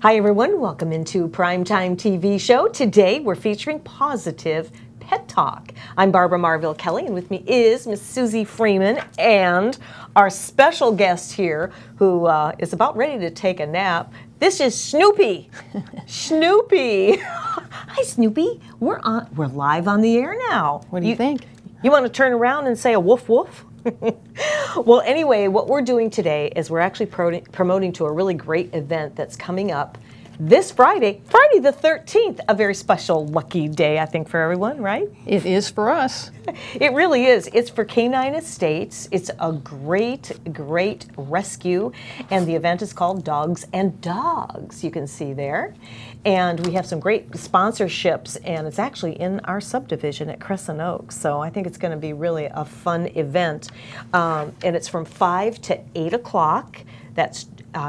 Hi everyone, welcome into Primetime TV Show. Today we're featuring Pawsitive Pet Talk. I'm Barbara Marville-Kelly, and with me is Miss Suzie Freeman and our special guest here who is about ready to take a nap. This is Snoopy. Snoopy. Hi Snoopy. We're live on the air now. What do you think? You want to turn around and say a woof woof? Well, anyway, what we're doing today is we're actually promoting to a really great event that's coming up this Friday, Friday the 13th, a very special lucky day, I think, for everyone, right? It is for us. It really is. It's for Canine Estates. It's a great, great rescue, and the event is called Dogs and Dogs, you can see there. And we have some great sponsorships, and it's actually in our subdivision at Crescent Oaks, so I think it's going to be really a fun event. And it's from 5 to 8 o'clock. That's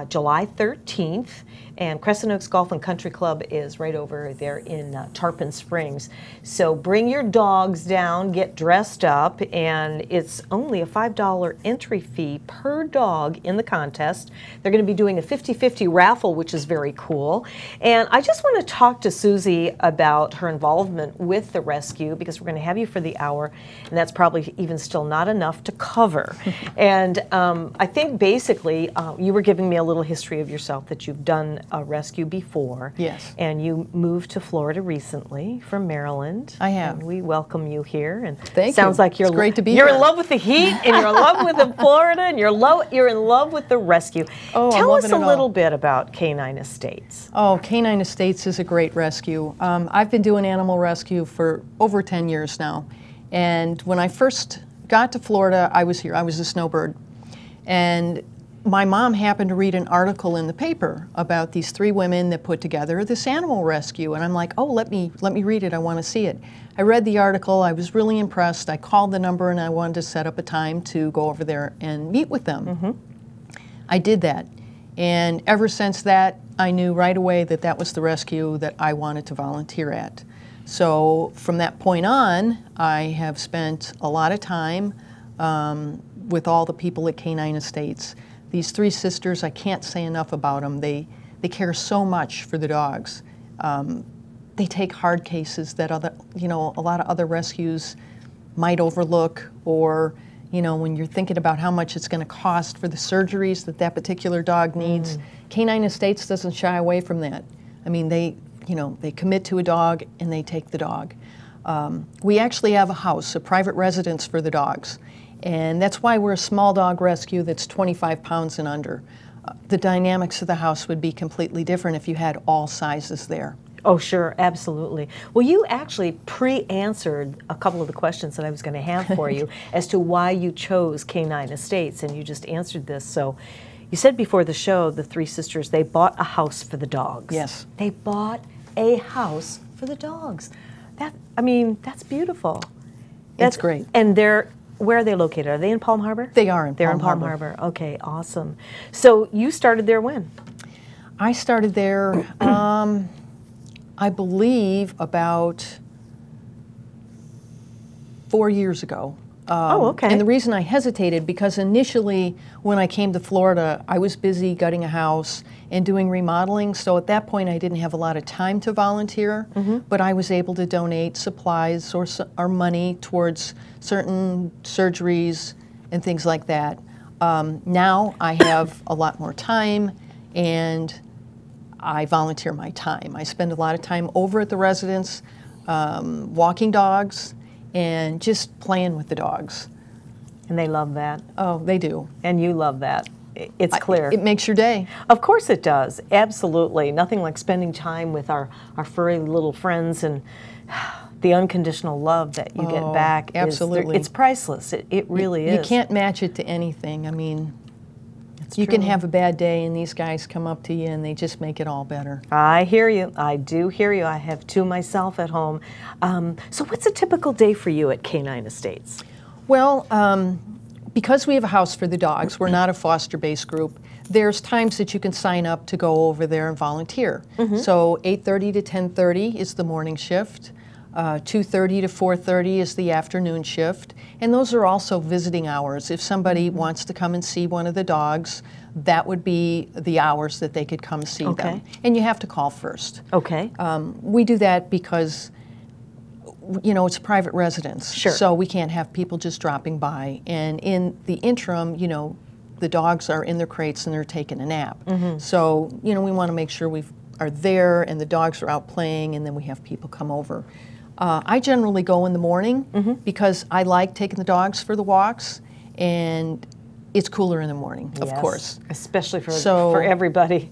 July 13th. And Crescent Oaks Golf and Country Club is right over there in Tarpon Springs. So bring your dogs down, get dressed up, and it's only a $5 entry fee per dog in the contest. They're going to be doing a 50-50 raffle, which is very cool. And I just want to talk to Suzie about her involvement with the rescue, because we're going to have you for the hour, and that's probably even still not enough to cover. And I think basically you were giving me a little history of yourself, that you've done a rescue before. Yes. And you moved to Florida recently from Maryland. I have. And we welcome you here. And Thank you. Sounds like you're great to be you're here. in love with the heat, and you're in love with the Florida, and you're in love with the rescue. Oh, Tell I'm us a loving it little all. bit about Canine Estates. Oh, Canine Estates is a great rescue. I've been doing animal rescue for over 10 years now. And when I first got to Florida, I was here. I was a snowbird. And my mom happened to read an article in the paper about these 3 women that put together this animal rescue, and I'm like, oh, let me read it. I want to see it. I read the article. I was really impressed. I called the number, and I wanted to set up a time to go over there and meet with them. Mm-hmm. I did that, and ever since that, I knew right away that that was the rescue that I wanted to volunteer at. So from that point on, I have spent a lot of time with all the people at Canine Estates. These 3 sisters, I can't say enough about them. They care so much for the dogs. They take hard cases that a lot of other rescues might overlook, or when you're thinking about how much it's going to cost for the surgeries that particular dog needs. Canine Estates doesn't shy away from that. I mean, they commit to a dog and they take the dog. We actually have a house, a private residence for the dogs. And that's why we're a small dog rescue that's 25 pounds and under. The dynamics of the house would be completely different if you had all sizes there. Oh, sure, absolutely. Well, you actually pre-answered a couple of the questions that I was going to have for you as to why you chose Canine Estates, and you just answered this. So you said before the show, the 3 sisters, they bought a house for the dogs. Yes. They bought a house for the dogs. That's beautiful. That's great. And where are they located? Are they in Palm Harbor? They are in Palm Harbor. They're in Palm Harbor. Okay, awesome. So you started there when? I started there, I believe, about 4 years ago. Oh, okay. And the reason I hesitated, because initially when I came to Florida, I was busy gutting a house and doing remodeling, so at that point I didn't have a lot of time to volunteer, but I was able to donate supplies or money towards certain surgeries and things like that. Now I have a lot more time, and I volunteer my time. I spend a lot of time over at the residence, walking dogs, and just playing with the dogs. And they love that. Oh, they do. And you love that. It's clear. It makes your day. Of course it does. Absolutely. Nothing like spending time with our furry little friends, and the unconditional love that you get back. Absolutely. It's priceless. It really is. You can't match it to anything. I mean, It's you true. can have a bad day, and these guys come up to you, and they just make it all better. I hear you. I do hear you. I have 2 myself at home. So what's a typical day for you at Canine Estates? Well, because we have a house for the dogs, we're not a foster-based group, there's times that you can sign up to go over there and volunteer. So 8:30 to 10:30 is the morning shift. 2:30 to 4:30 is the afternoon shift. And those are also visiting hours. If somebody wants to come and see one of the dogs, that would be the hours that they could come see them. And you have to call first. Okay. We do that because, you know, it's a private residence. Sure. So we can't have people just dropping by. And in the interim, you know, the dogs are in their crates and they're taking a nap. So, you know, we want to make sure we are there and the dogs are out playing, and then we have people come over. I generally go in the morning because I like taking the dogs for the walks, and it's cooler in the morning, of course. Especially for everybody.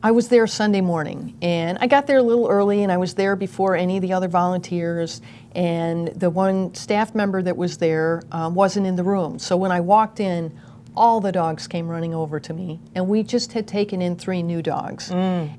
I was there Sunday morning, and I got there a little early, and I was there before any of the other volunteers, and the one staff member that was there wasn't in the room. So when I walked in, all the dogs came running over to me, and we just had taken in 3 new dogs.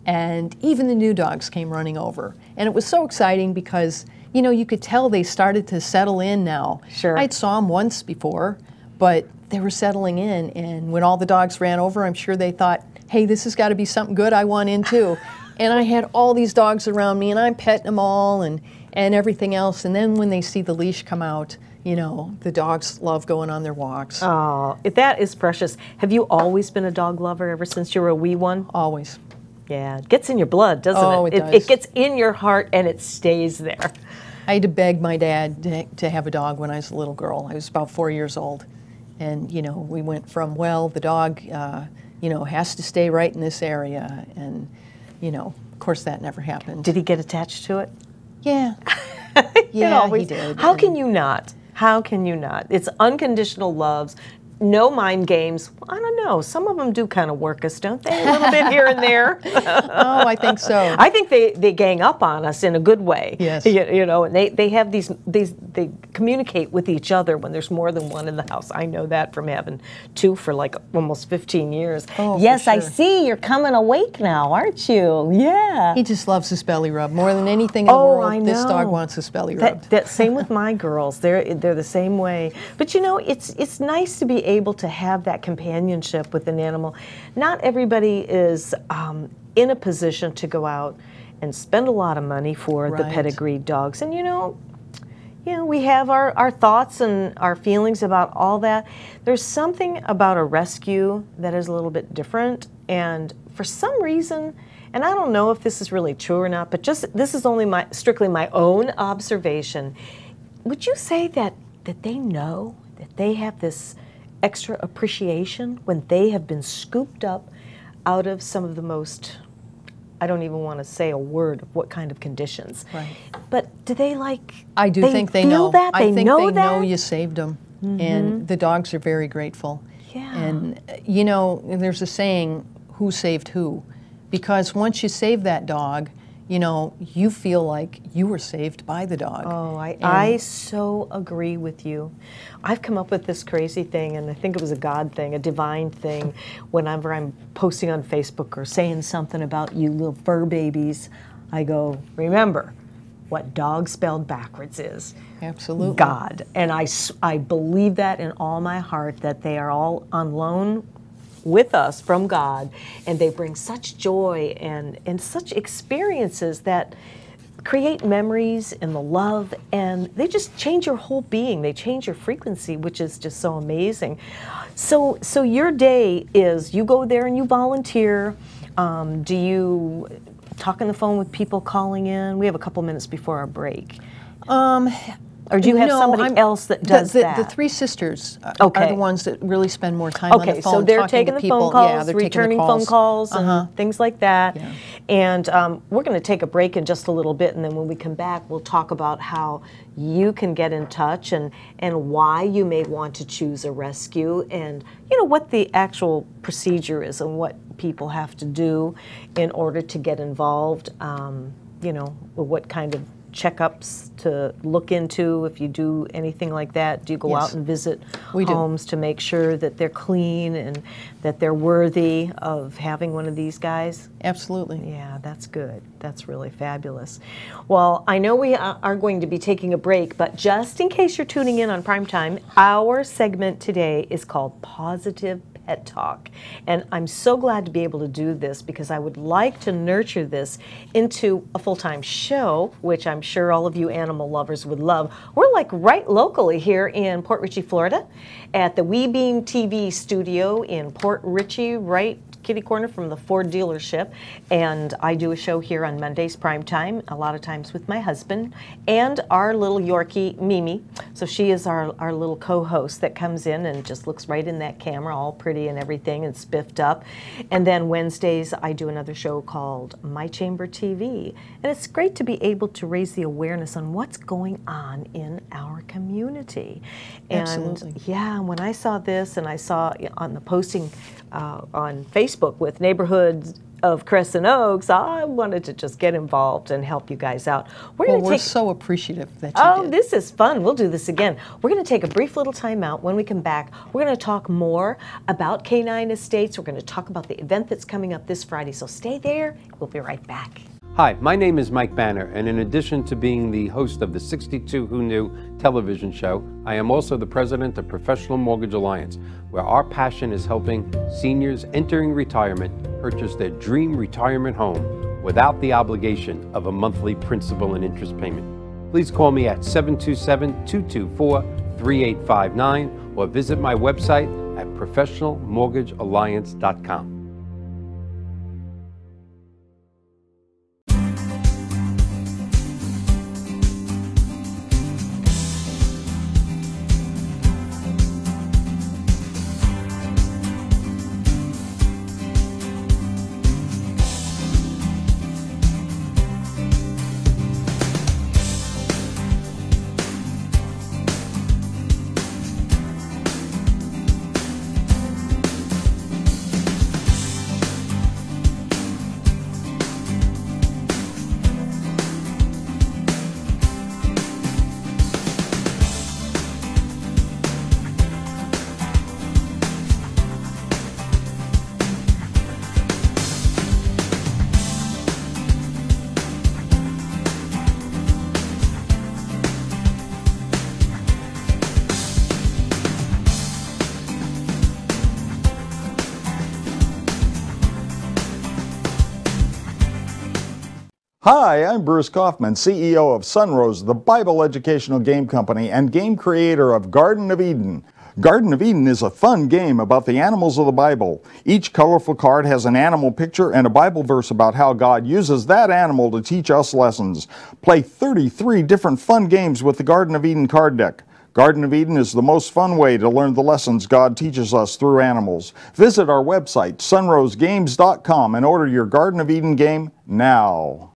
And even the new dogs came running over. And it was so exciting because, you know, you could tell they started to settle in now. Sure. I'd saw them once before, but they were settling in, and when all the dogs ran over, I'm sure they thought, hey, this has got to be something good, I want in too. And I had all these dogs around me, and I'm petting them all and everything else. And then when they see the leash come out, you know, the dogs love going on their walks. Oh, that is precious. Have you always been a dog lover ever since you were a wee one? Always. Yeah, it gets in your blood, doesn't Oh, it? it does. It gets in your heart and it stays there. I had to beg my dad to have a dog when I was a little girl. I was about 4 years old. And, you know, we went from, well, the dog, you know, has to stay right in this area. And, you know, of course that never happened. Did he get attached to it? Yeah. Yeah, he did. How can you not? How can you not? It's unconditional loves, no mind games. I don't know. Some of them do kind of work us, don't they? A little bit here and there. Oh, I think so. I think they gang up on us in a good way. Yes. You know, and they have they communicate with each other when there's more than one in the house. I know that from having 2 for like almost 15 years. Oh, yes, for I sure. see you're coming awake now, aren't you? Yeah. He just loves his belly rub more than anything in the world. I know. This dog wants his belly rubbed. That same with my girls. They're the same way. But you know, it's nice to be able to have that companionship with an animal. Not everybody is in a position to go out and spend a lot of money for the Right. pedigreed dogs. And you know, we have our thoughts and our feelings about all that. There's something about a rescue that is a little bit different, and for some reason, and I don't know if this is really true or not, but this is only strictly my own observation. Would you say that they know that they have this extra appreciation when they have been scooped up out of some of the most, I don't even want to say a word of what kind of conditions. Right. But do they I do think they feel know. that? I think know they that? know you saved them. And the dogs are very grateful. Yeah. And, you know, there's a saying, who saved who? Because once you save that dog, you know, you feel like you were saved by the dog. Oh, I so agree with you. I've come up with this crazy thing, and I think it was a God thing, a divine thing. Whenever I'm posting on Facebook or saying something about you little fur babies, I go, remember what dog spelled backwards is. Absolutely. God. And I believe that in all my heart, that they are all on loan with us from God, and they bring such joy and such experiences that create memories and the love, and they just change your whole being. They change your frequency, which is just so amazing. So your day is, you go there and you volunteer. Do you talk on the phone with people calling in? We have a couple minutes before our break. Or do you have somebody else that does that? The 3 sisters are the ones that really spend more time on the phone. Okay, so they're taking the phone calls, yeah, they're returning phone calls, and things like that. Yeah. And we're going to take a break in just a little bit, and then when we come back, we'll talk about how you can get in touch and why you may want to choose a rescue, and you know what the actual procedure is and what people have to do in order to get involved. You know, what kind of checkups to look into if you do anything like that? Do you go out and visit homes to make sure that they're clean and that they're worthy of having one of these guys? Absolutely. Yeah, that's good. That's really fabulous. Well, I know we are going to be taking a break, but just in case you're tuning in on Primetime, our segment today is called Pawsitive Pet Talk. And I'm so glad to be able to do this because I would like to nurture this into a full-time show, which I'm sure all of you animal lovers would love. We're like right locally here in Port Richey, Florida, at the WeBeam TV studio in Port Richey, right kitty corner from the Ford dealership. And I do a show here on Mondays prime time, a lot of times with my husband and our little Yorkie, Mimi. So she is our little co-host that comes in and just looks right in that camera, all pretty and everything and spiffed up. And then Wednesdays, I do another show called My Chamber TV. And it's great to be able to raise the awareness on what's going on in our community. And Absolutely. yeah, when I saw this and I saw on the posting on Facebook with Neighborhoods of Crescent Oaks, I wanted to just get involved and help you guys out. We're so appreciative that you Oh, did. this is fun. We'll do this again. We're going to take a brief little time out. When we come back, we're going to talk more about Canine Estates. We're going to talk about the event that's coming up this Friday. So stay there. We'll be right back. Hi, my name is Mike Banner, and in addition to being the host of the 62 Who Knew television show, I am also the president of Professional Mortgage Alliance, where our passion is helping seniors entering retirement purchase their dream retirement home without the obligation of a monthly principal and interest payment. Please call me at 727-224-3859 or visit my website at professionalmortgagealliance.com. Hi, I'm Bruce Kaufman, CEO of Sunrose, the Bible educational game company and game creator of Garden of Eden. Garden of Eden is a fun game about the animals of the Bible. Each colorful card has an animal picture and a Bible verse about how God uses that animal to teach us lessons. Play 33 different fun games with the Garden of Eden card deck. Garden of Eden is the most fun way to learn the lessons God teaches us through animals. Visit our website, sunrosegames.com, and order your Garden of Eden game now.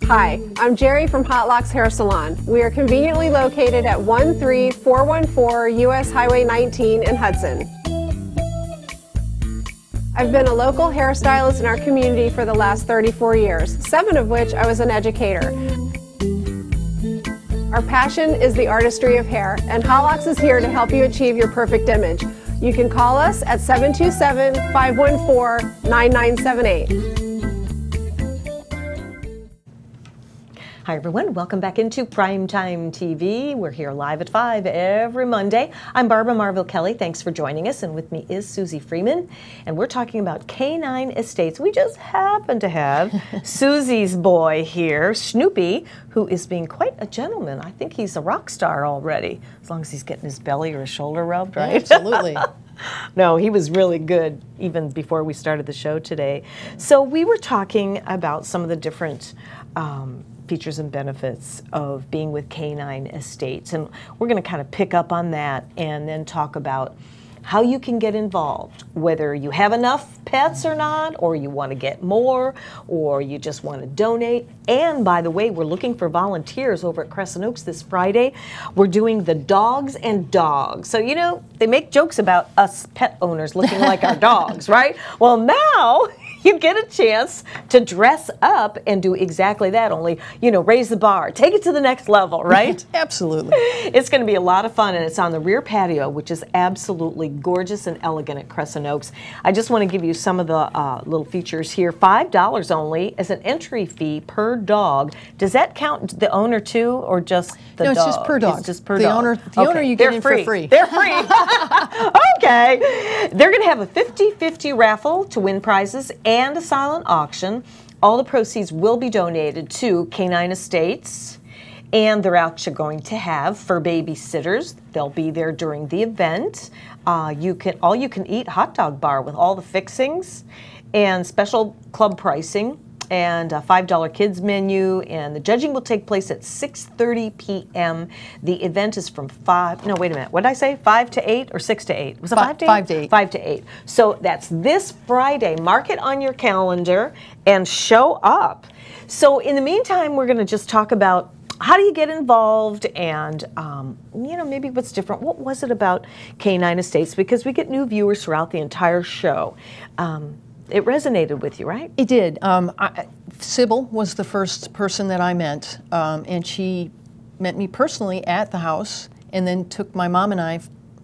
Hi, I'm Jerry from Hot Locks Hair Salon. We are conveniently located at 13414 US Highway 19 in Hudson. I've been a local hairstylist in our community for the last 34 years, 7 of which I was an educator. Our passion is the artistry of hair, and Hot Locks is here to help you achieve your perfect image. You can call us at 727-514-9978. Hi everyone, welcome back into Primetime TV. We're here live at 5 every Monday. I'm Barbara Marville-Kelly. Thanks for joining us, and with me is Suzie Freeman, and we're talking about Canine Estates. We just happen to have Suzie's boy here, Snoopy, who is being quite a gentleman. I think he's a rock star already, as long as he's getting his belly or his shoulder rubbed, right? Absolutely. No, he was really good even before we started the show today. So we were talking about some of the different features and benefits of being with Canine Estates, and we're going to kind of pick up on that and then talk about how you can get involved, whether you have enough pets or not, or you want to get more, or you just want to donate. And by the way, we're looking for volunteers over at Crescent Oaks this Friday. We're doing the Dogs and Dogs. So, you know, they make jokes about us pet owners looking like our dogs, right? Well, now you get a chance to dress up and do exactly that, only, you know, raise the bar, take it to the next level, right? Absolutely. It's going to be a lot of fun, and it's on the rear patio, which is absolutely gorgeous and elegant at Crescent Oaks. I just want to give you some of the little features here. $5 only as an entry fee per dog. Does that count the owner too, or just the dog? No, it's just per dog. It's just per the dog. Owner you get in for free. They're free. Okay. They're going to have a 50-50 raffle to win prizes and a silent auction. All the proceeds will be donated to Canine Estates, and they're actually going to have fur babysitters. They'll be there during the event. All you can eat hot dog bar with all the fixings, and special club pricing, and a $5 kids menu, and the judging will take place at 6:30 p.m. The event is from 5, no, wait a minute, what did I say, 5 to 8 or 6 to 8? Was it 5 to 8? 5 to 8. 5 to 8. So that's this Friday. Mark it on your calendar and show up. So in the meantime, we're going to just talk about how do you get involved, and you know, maybe what's different. What was it about Canine Estates? Because we get new viewers throughout the entire show. It resonated with you, right? It did. Sybil was the first person that I met, and she met me personally at the house, and then took my mom and I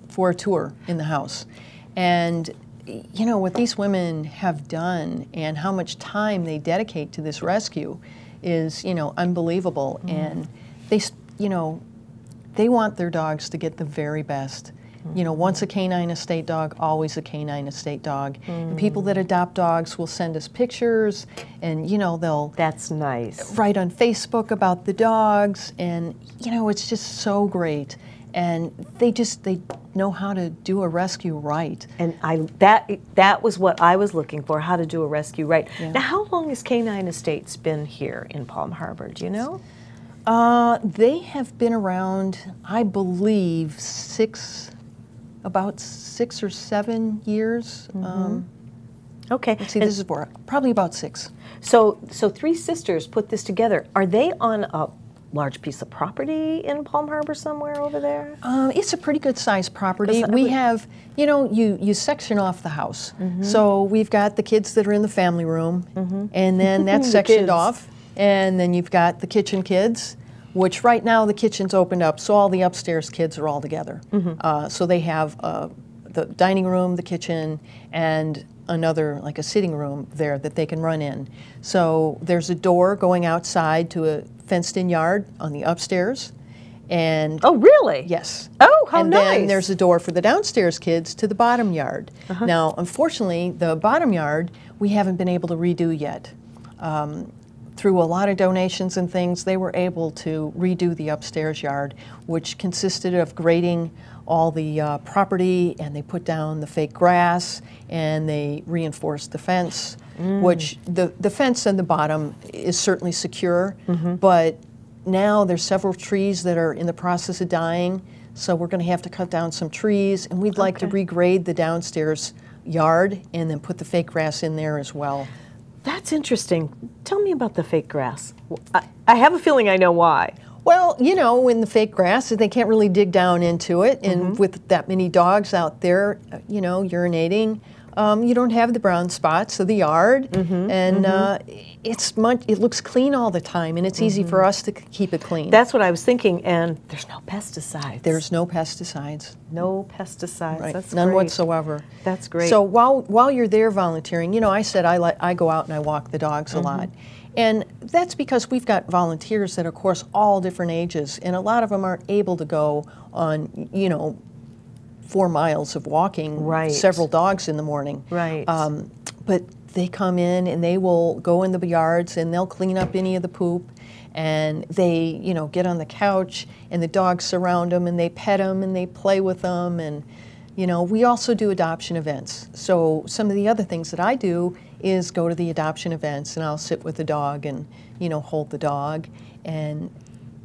for a tour in the house. And you know, what these women have done and how much time they dedicate to this rescue is, you know, unbelievable. And they, you know, they want their dogs to get the very best. You know, once a canine estate dog, always a canine estate dog. And people that adopt dogs will send us pictures, and you know, they'll That's nice. write on Facebook about the dogs, and you know, it's just so great. And they know how to do a rescue right. And that was what I was looking for, how to do a rescue right. Yeah. Now, how long has Canine Estates been here in Palm Harbor? Do you know? They have been around, I believe, about 6 or 7 years. Okay. Let's see, this is probably about 6. So 3 sisters put this together. Are they on a large piece of property in Palm Harbor somewhere over there? It's a pretty good sized property. We have, you know, you section off the house. So we've got the kids that are in the family room, and then that's sectioned kids. off. And then you've got the kitchen kids, which right now the kitchen's opened up, so all the upstairs kids are all together. So they have the dining room, the kitchen, and another, like a sitting room there that they can run in. So there's a door going outside to a fenced-in yard on the upstairs. And Oh, really? yes. Oh, how and nice. then there's a door for the downstairs kids to the bottom yard. Now, unfortunately, the bottom yard we haven't been able to redo yet. Through a lot of donations and things, they were able to redo the upstairs yard, which consisted of grading all the property, and they put down the fake grass, and they reinforced the fence, which the fence on the bottom is certainly secure, but now there's several trees that are in the process of dying, so we're going to have to cut down some trees, and we'd like to regrade the downstairs yard and then put the fake grass in there as well. That's interesting. Tell me about the fake grass. I have a feeling I know why. Well, you know, in the fake grass, they can't really dig down into it, and with that many dogs out there, you know, urinating, you don't have the brown spots of the yard, and it looks clean all the time, and it's easy for us to keep it clean. That's what I was thinking, and there's no pesticides. There's no pesticides. no pesticides. Right. That's None great. whatsoever. That's great. So while you're there volunteering, you know, I said I go out and I walk the dogs a lot. And that's because we've got volunteers that are, of course, all different ages, and a lot of them aren't able to go on, you know, 4 miles of walking several dogs in the morning. Right. But they come in and they will go in the yards and they'll clean up any of the poop, and they, you know, get on the couch and the dogs surround them and they pet them and they play with them. And, you know, we also do adoption events. So some of the other things that I do is go to the adoption events, and I'll sit with the dog and, you know, hold the dog. And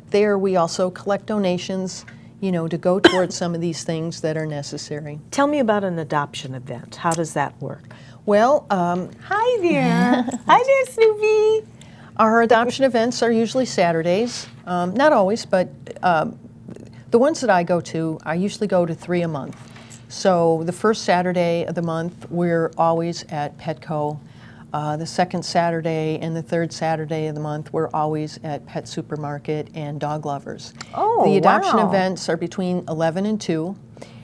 there we also collect donations, you know, to go towards some of these things that are necessary. Tell me about an adoption event. How does that work? Well, hi there. Hi there, Snoopy. Our adoption events are usually Saturdays. Not always, but the ones that I go to, I usually go to 3 a month. So the first Saturday of the month, we're always at Petco. The second Saturday and the third Saturday of the month, we're always at Pet Supermarket and Dog Lovers. Oh, the adoption wow. events are between 11 and 2.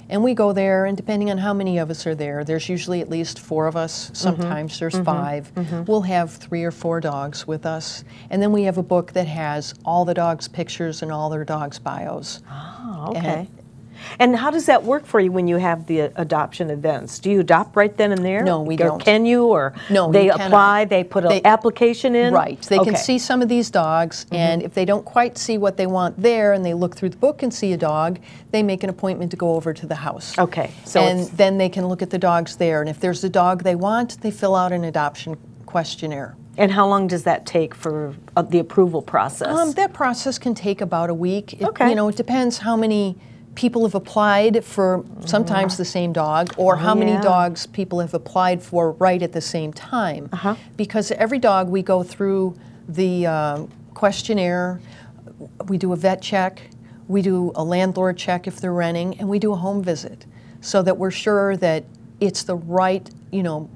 And we go there, and depending on how many of us are there's usually at least 4 of us. Sometimes there's 5. We'll have 3 or 4 dogs with us. And then we have a book that has all the dogs' pictures and all their dogs' bios. Oh, okay. And how does that work for you when you have the adoption events? Do you adopt right then and there? No, we don't. Or can you? Or No, they you apply, cannot. they put an application in? Right. They can Okay. see some of these dogs, and if they don't quite see what they want there, and they look through the book and see a dog, they make an appointment to go over to the house. Okay. So And it's, then they can look at the dogs there, and if there's a dog they want, they fill out an adoption questionnaire. and how long does that take for the approval process? That process can take about a week. Okay. You know, it depends how many people have applied for sometimes the same dog, or how many Yeah. dogs people have applied for right at the same time. Because every dog, we go through the questionnaire, we do a vet check, we do a landlord check if they're renting, and we do a home visit, so that we're sure that it's the right, you know,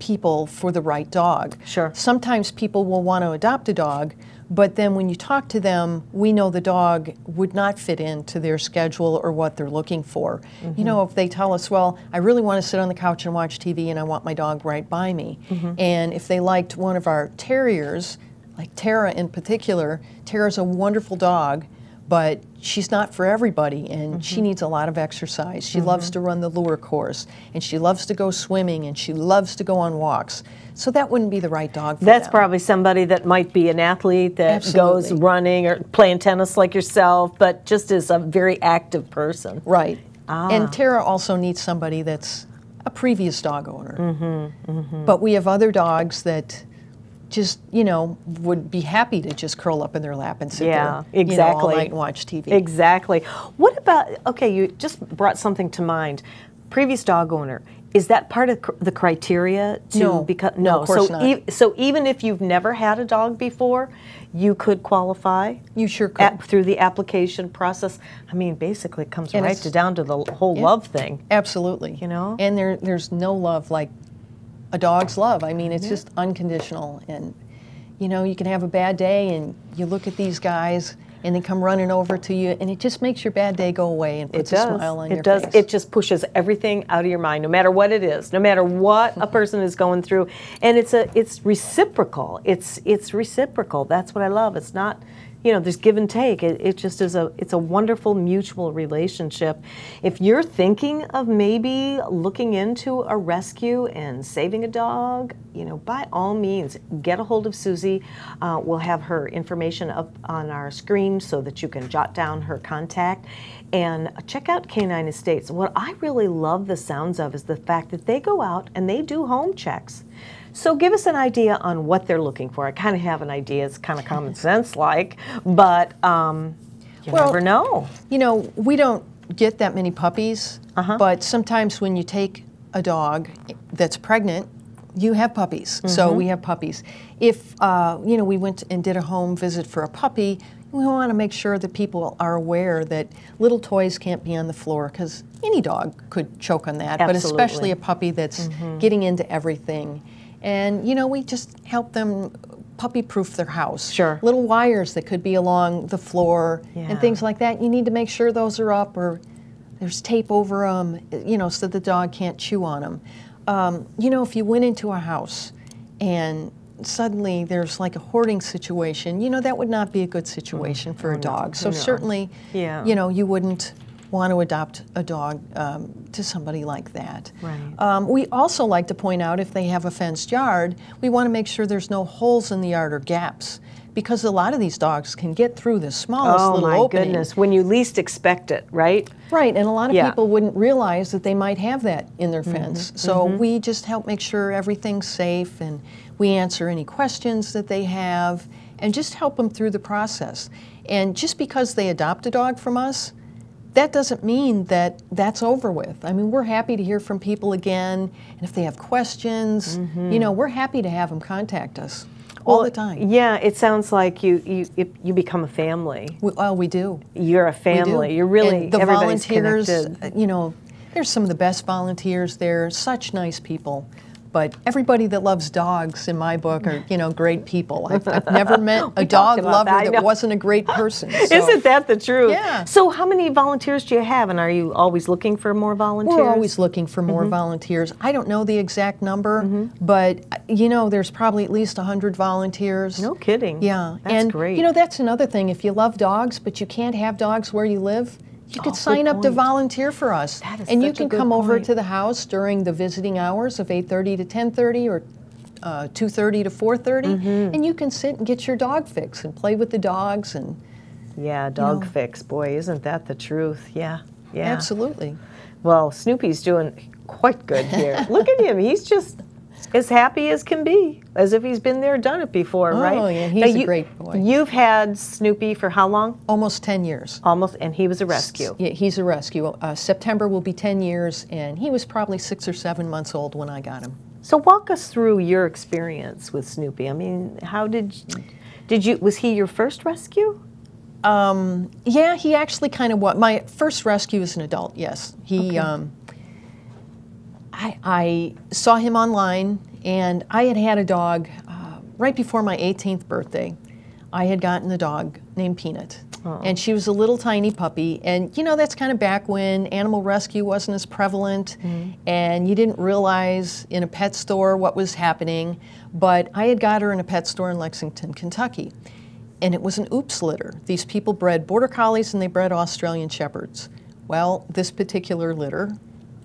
people for the right dog. Sure. Sometimes people will want to adopt a dog, but then when you talk to them, we know the dog would not fit into their schedule or what they're looking for. You know, if they tell us, well, I really want to sit on the couch and watch TV and I want my dog right by me. And if they liked one of our terriers, like Tara in particular, Tara's a wonderful dog, but she's not for everybody, and she needs a lot of exercise. She loves to run the lure course, and she loves to go swimming, and she loves to go on walks. So that wouldn't be the right dog for That's them. probably somebody that might be an athlete that goes Absolutely. running or playing tennis like yourself, but just is a very active person. Right. And Tara also needs somebody that's a previous dog owner. But we have other dogs that just, you know, would be happy to just curl up in their lap and sit Yeah, there, exactly. you know, all night and watch TV. Exactly. What about, okay, you just brought something to mind. Previous dog owner, is that part of the criteria to No. become? No, of course so not. So even if you've never had a dog before, you could qualify? You sure could. Through the application process? I mean, basically it comes And right it's- down to the whole Yeah. love thing. Absolutely. You know? And there's no love like a dog's love. I mean, it's just unconditional. And, you know, you can have a bad day and you look at these guys and they come running over to you, and it just makes your bad day go away and puts a smile on your face. It just pushes everything out of your mind, no matter what it is, no matter what a person is going through, and it's reciprocal. It's reciprocal. That's what I love. It's not, you know, there's give and take. It just is it's a wonderful mutual relationship. If you're thinking of maybe looking into a rescue and saving a dog, you know, by all means, get a hold of Suzie. We'll have her information up on our screen so that you can jot down her contact. And check out Canine Estates. What I really love the sounds of is the fact that they go out and they do home checks. So give us an idea on what they're looking for. I kind of have an idea. It's kind of common sense like, but you never know. You know, we don't get that many puppies, but sometimes when you take a dog that's pregnant, you have puppies. So we have puppies. If, you know, we went and did a home visit for a puppy, we want to make sure that people are aware that little toys can't be on the floor, because any dog could choke on that, but Absolutely. especially a puppy that's getting into everything. And, you know, we just help them puppy-proof their house. Sure. Little wires that could be along the floor Yeah. and things like that. You need to make sure those are up, or there's tape over them, you know, so the dog can't chew on them. You know, if you went into a house and suddenly there's like a hoarding situation, you know, that would not be a good situation for a dog. So certainly, Yeah. you know, you wouldn't want to adopt a dog to somebody like that. Right. We also like to point out, if they have a fenced yard, we want to make sure there's no holes in the yard or gaps, because a lot of these dogs can get through the smallest Oh little my opening. goodness, when you least expect it, right? Right, and a lot of Yeah. people wouldn't realize that they might have that in their fence. So we just help make sure everything's safe, and we answer any questions that they have, and just help them through the process. And just because they adopt a dog from us that doesn't mean that that's over with. I mean, we're happy to hear from people again, and if they have questions, you know, we're happy to have them contact us all the time. Yeah, it sounds like you become a family. Well, we do. You're a family. You're really, and the everybody's volunteers, connected. you know, there's some of the best volunteers there, such nice people. But everybody that loves dogs in my book are, you know, great people. I've never met a dog lover that wasn't a great person. So. Isn't that the truth? Yeah. So how many volunteers do you have, and are you always looking for more volunteers? We're always looking for more volunteers. I don't know the exact number, but, you know, there's probably at least 100 volunteers. No kidding. Yeah. That's great. You know, that's another thing. If you love dogs, but you can't have dogs where you live, you could sign up to volunteer for us. That is and you such a can good come over point. to the house during the visiting hours of 8:30 to 10:30 or 2:30 to 4:30, and you can sit and get your dog fix and play with the dogs. And Yeah, dog fix. Boy, isn't that the truth? Yeah, yeah. absolutely. Well, Snoopy's doing quite good here. Look at him. He's just as happy as can be, as if he's been there, done it before, right? Oh, yeah, he's a great boy. You've had Snoopy for how long? Almost 10 years. Almost, and he was a rescue. Yeah, he's a rescue. September will be 10 years, and he was probably 6 or 7 months old when I got him. So walk us through your experience with Snoopy. I mean, how did you, was he your first rescue? Yeah, he actually kind of was. My first rescue as an adult, yes. He, I saw him online, and I had had a dog right before my 18th birthday. I had gotten a dog named Peanut, and she was a little tiny puppy. And you know, that's kind of back when animal rescue wasn't as prevalent, and you didn't realize in a pet store what was happening. But I had got her in a pet store in Lexington, Kentucky, and it was an oops litter. These people bred Border Collies and they bred Australian Shepherds. Well, this particular litter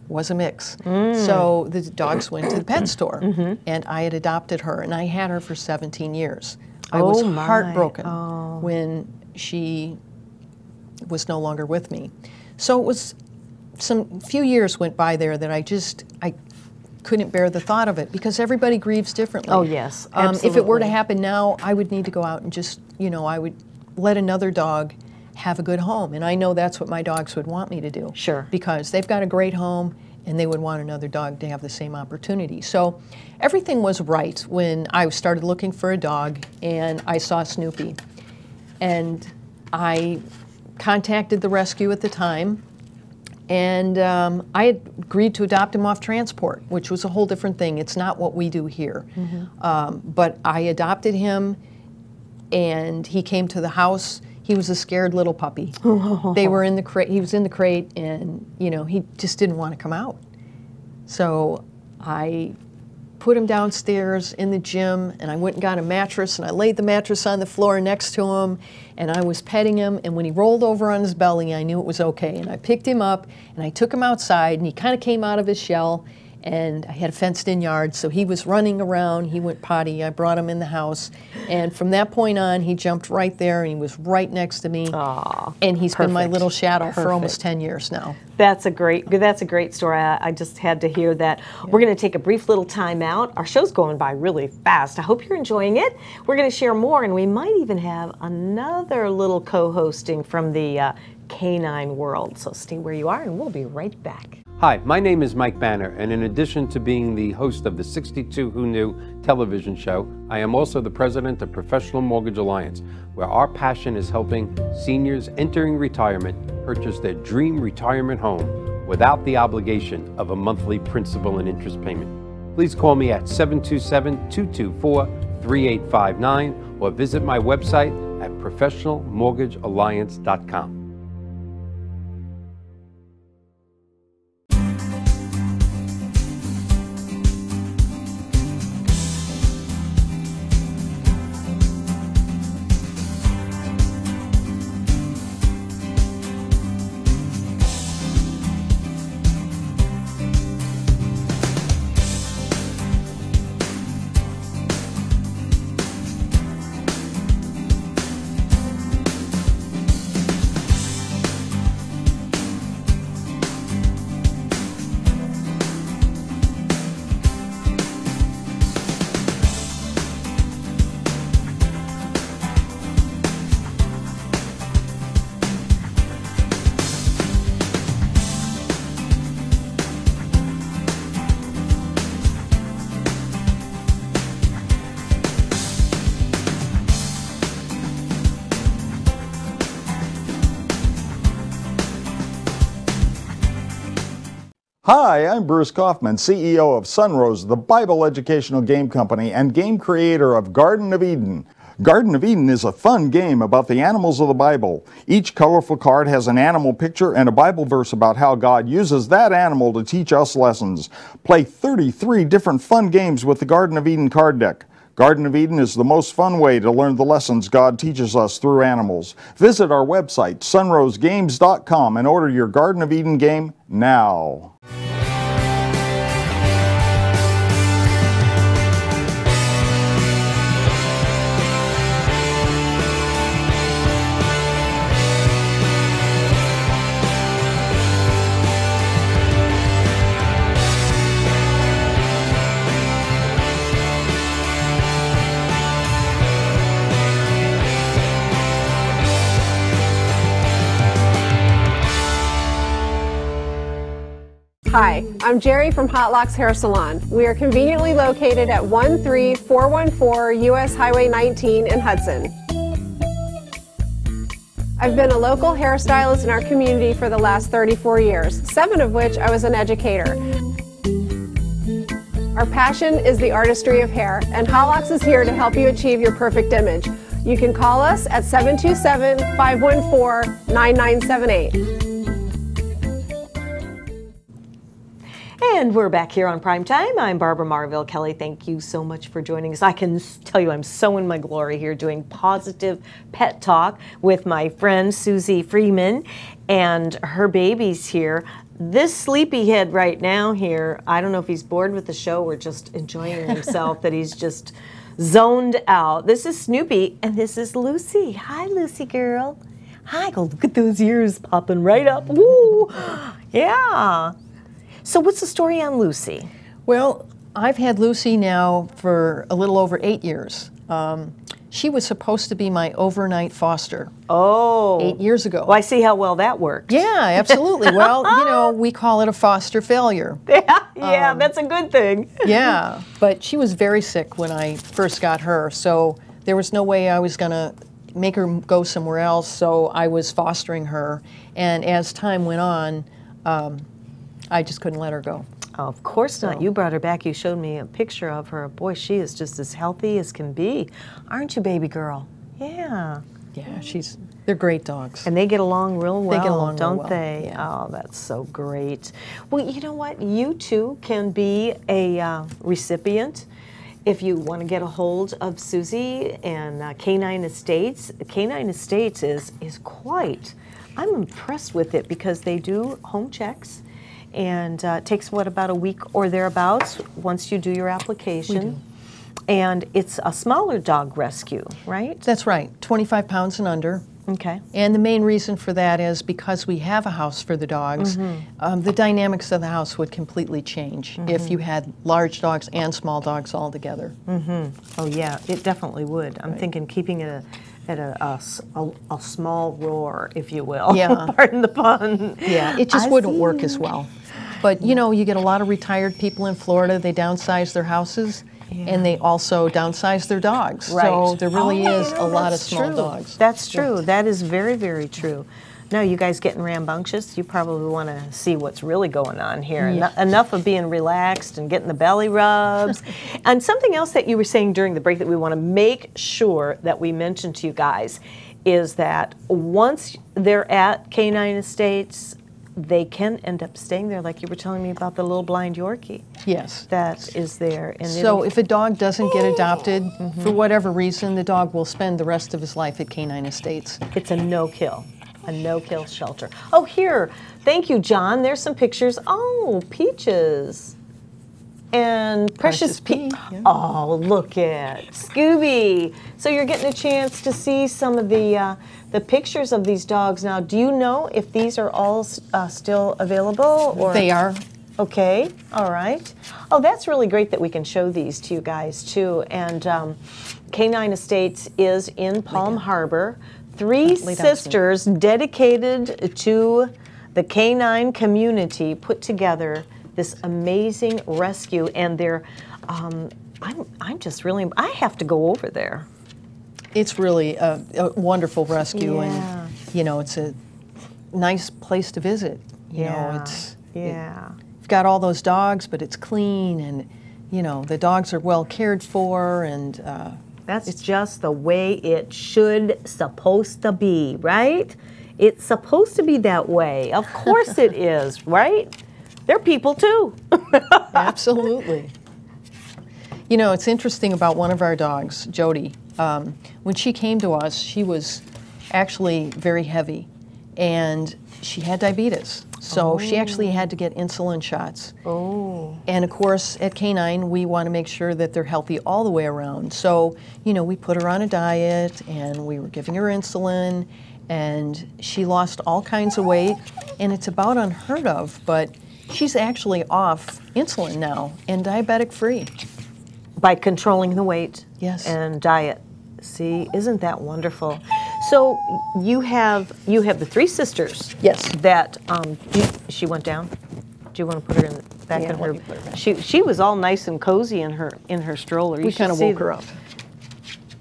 was a mix. So the dogs went to the pet store, and I had adopted her, and I had her for 17 years. I was heartbroken when she was no longer with me. So it was few years went by there that I couldn't bear the thought of it, because everybody grieves differently. Oh, yes, absolutely. If it were to happen now, I would need to go out and just, you know, I would let another dog have a good home. And I know that's what my dogs would want me to do. Sure. Because they've got a great home, and they would want another dog to have the same opportunity. So everything was right when I started looking for a dog, and I saw Snoopy. And I contacted the rescue at the time, and I had agreed to adopt him off transport, which was a whole different thing. It's not what we do here. But I adopted him, and he came to the house. He was a scared little puppy. They were in the crate. He was in the crate, and you know, he just didn't want to come out. So I put him downstairs in the gym, and I went and got a mattress, and I laid the mattress on the floor next to him, and I was petting him, and when he rolled over on his belly, I knew it was okay. And I picked him up, and I took him outside, and he kind of came out of his shell, and I had a fenced-in yard, so he was running around. He went potty. I brought him in the house, and from that point on, he jumped right there, and he was right next to me. Aw, and he's been my little shadow for Perfect. almost 10 years now. That's a great story. I just had to hear that. Yeah. We're going to take a brief little time out. Our show's going by really fast. I hope you're enjoying it. We're going to share more, and we might even have another little co-hosting from the canine world. So stay where you are, and we'll be right back. Hi, my name is Mike Banner, and in addition to being the host of the 62 Who Knew television show, I am also the president of Professional Mortgage Alliance, where our passion is helping seniors entering retirement purchase their dream retirement home without the obligation of a monthly principal and interest payment. Please call me at 727-224-3859 or visit my website at professionalmortgagealliance.com. Hi, I'm Bruce Kaufman, CEO of Sunrose, the Bible educational game company and game creator of Garden of Eden. Garden of Eden is a fun game about the animals of the Bible. Each colorful card has an animal picture and a Bible verse about how God uses that animal to teach us lessons. Play 33 different fun games with the Garden of Eden card deck. Garden of Eden is the most fun way to learn the lessons God teaches us through animals. Visit our website, sunrosegames.com, and order your Garden of Eden game now. Hi, I'm Jerry from Hot Locks Hair Salon. We are conveniently located at 13414 US Highway 19 in Hudson. I've been a local hairstylist in our community for the last 34 years, 7 of which I was an educator. Our passion is the artistry of hair, and Hot Locks is here to help you achieve your perfect image. You can call us at 727-514-9978. And we're back here on Primetime. I'm Barbara Marville-Kelly. Thank you so much for joining us. I can tell you I'm so in my glory here doing Pawsitive Pet Talk with my friend Suzie Freeman and her babies here. This sleepyhead right now here, I don't know if he's bored with the show or just enjoying himself, that he's just zoned out. This is Snoopy and this is Lucy. Hi, Lucy girl. Hi, go look at those ears popping right up. Woo! Yeah. So what's the story on Lucy? Well, I've had Lucy now for a little over 8 years. She was supposed to be my overnight foster. Oh. 8 years ago. Well, I see how well that worked. Yeah, absolutely. Well, you know, we call it a foster failure. Yeah, that's a good thing. Yeah, but she was very sick when I first got her, so there was no way I was going to make her go somewhere else, so I was fostering her. And as time went on, I just couldn't let her go. Oh, of course not. You brought her back. You showed me a picture of her. Boy, she is just as healthy as can be. Aren't you, baby girl? Yeah. Yeah, they're great dogs. And they get along real well, they get along don't real well. they? Yeah. Oh, that's so great. Well, you know what? You too can be a recipient. If you want to get a hold of Suzie and Canine Estates, Canine Estates is quite, I'm impressed with it because they do home checks. And it takes, what, about a week or thereabouts once you do your application. And it's a smaller dog rescue, right? That's right, 25 pounds and under. Okay. And the main reason for that is because we have a house for the dogs, the dynamics of the house would completely change if you had large dogs and small dogs all together. Oh, yeah, it definitely would. I'm thinking keeping it at a small roar, if you will. Yeah. Pardon the pun. Yeah, it just wouldn't work as well. But, you know, you get a lot of retired people in Florida, they downsize their houses, and they also downsize their dogs. Right. So there really is a lot of That's small true. dogs. That's true. That is very, very true. Now, you guys getting rambunctious? You probably want to see what's really going on here. Enough of being relaxed and getting the belly rubs. And something else that you were saying during the break that we want to make sure that we mention to you guys is that once they're at Canine Estates, they can end up staying there, like you were telling me about the little blind Yorkie. Yes. That is there. And So if a dog doesn't get adopted, for whatever reason, the dog will spend the rest of his life at Canine Estates. it's a no-kill. A no-kill shelter. Oh, here. Thank you, John. There's some pictures. Oh, Peaches. And Precious Pea, yeah. Oh, look at Scooby. So you're getting a chance to see some of the pictures of these dogs. Now, do you know if these are all still available? Or They are. Okay, all right. Oh, that's really great that we can show these to you guys, too. And Canine Estates is in Palm Harbor. Three sisters dedicated to the canine community put together this amazing rescue, and they're, I'm just really, I have to go over there. It's really a wonderful rescue, Yeah. and you know, it's a nice place to visit. You know, it's you've got all those dogs, but it's clean, and the dogs are well cared for, and that's just the way it supposed to be, right? It's supposed to be that way. Of course it is, right? They're people too. Absolutely. It's interesting about one of our dogs, Jody. When she came to us, she was actually very heavy, and she had diabetes. So she actually had to get insulin shots. Oh. And of course, at Canine, we want to make sure that they're healthy all the way around. So, we put her on a diet, and we were giving her insulin, and she lost all kinds of weight, and it's about unheard of, but she's actually off insulin now and diabetic free. By controlling the weight. Yes. And diet. See, isn't that wonderful? So you have the three sisters. Yes. That she went down. Do you want to put her back in her? She was all nice and cozy in her stroller. We kind of woke her up.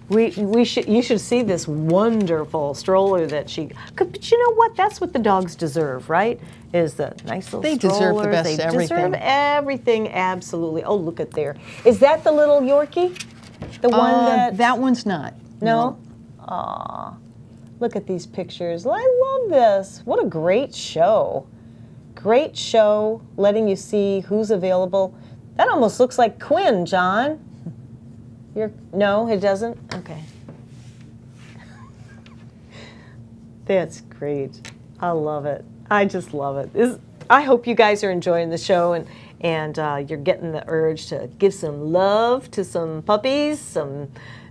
You should see this wonderful stroller that she. But you know what? That's what the dogs deserve, right? Is the nice little They strollers. deserve the best They everything. deserve everything, absolutely. Oh, look at there. Is that the little Yorkie? The one that one's not. No? Aw. Look at these pictures. I love this. What a great show. Great show, letting you see who's available. That almost looks like Quinn, John. No, it doesn't? Okay. That's great. I love it. I just love it. I hope you guys are enjoying the show, and you're getting the urge to give some love to some puppies, some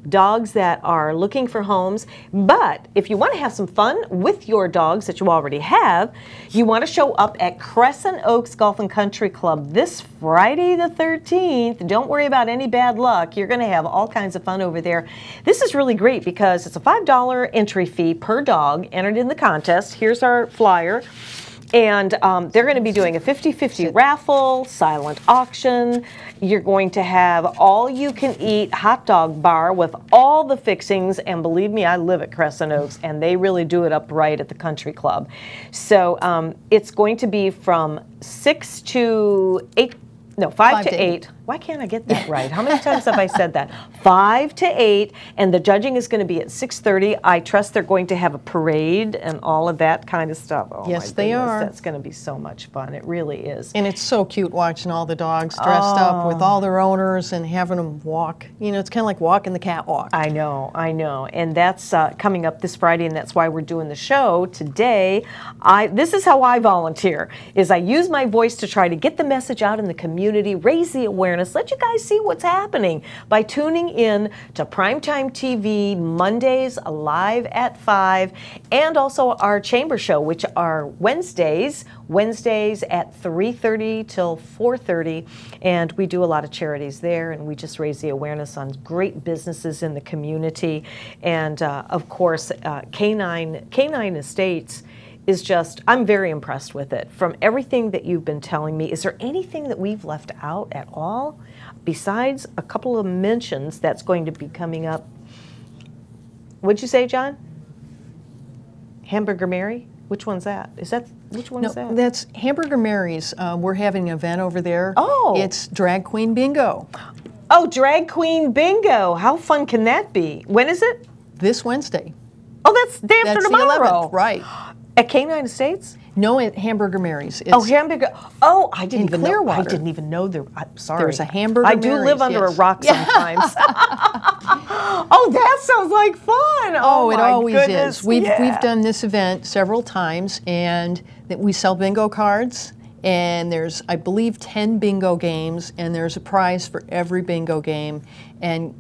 dogs that are looking for homes. But if you want to have some fun with your dogs that you already have, you want to show up at Crescent Oaks Golf and Country Club this Friday the 13th. Don't worry about any bad luck. You're going to have all kinds of fun over there. This is really great because it's a $5 entry fee per dog entered in the contest. Here's our flyer. And they're going to be doing a 50-50 raffle, silent auction. You're going to have all-you-can-eat hot dog bar with all the fixings. And believe me, I live at Crescent Oaks, and they really do it up right at the country club. So it's going to be from 6 to 8. No, 5 to 8. Why can't I get that right? How many times have I said that? 5 to 8, and the judging is going to be at 6:30. I trust they're going to have a parade and all of that kind of stuff. Oh, yes, my they goodness, are. That's going to be so much fun. It really is. And it's so cute watching all the dogs dressed up with all their owners and having them walk. It's kind of like walking the catwalk. I know. And that's coming up this Friday, and that's why we're doing the show today. This is how I volunteer, is I use my voice to try to get the message out in the community, raise the awareness, let you guys see what's happening by tuning in to Primetime TV Mondays live at 5, and also our chamber show, which are Wednesdays at 3:30 till 4:30, and we do a lot of charities there, and we just raise the awareness on great businesses in the community. And of course, Canine Estates is just, I'm very impressed with it. From everything that you've been telling me, is there anything that we've left out at all? Besides a couple of mentions that's going to be coming up. What'd you say, John? Hamburger Mary? Which one's that? Which one is that? That's Hamburger Mary's. We're having an event over there. Oh. It's Drag Queen Bingo. Oh, Drag Queen Bingo. How fun can that be? When is it? This Wednesday. Oh, that's day after That's tomorrow. the 11th, right. At Canine Estates? No, at Hamburger Mary's. It's Hamburger. Oh, I didn't even Clearwater. know. I didn't even know there. I'm sorry. There's a Hamburger I do Mary's, live under a yes. rock sometimes. Oh, that sounds like fun. Oh, it my always goodness. is. We've Yeah. done this event several times, and we sell bingo cards. And there's, I believe, 10 bingo games, and there's a prize for every bingo game. And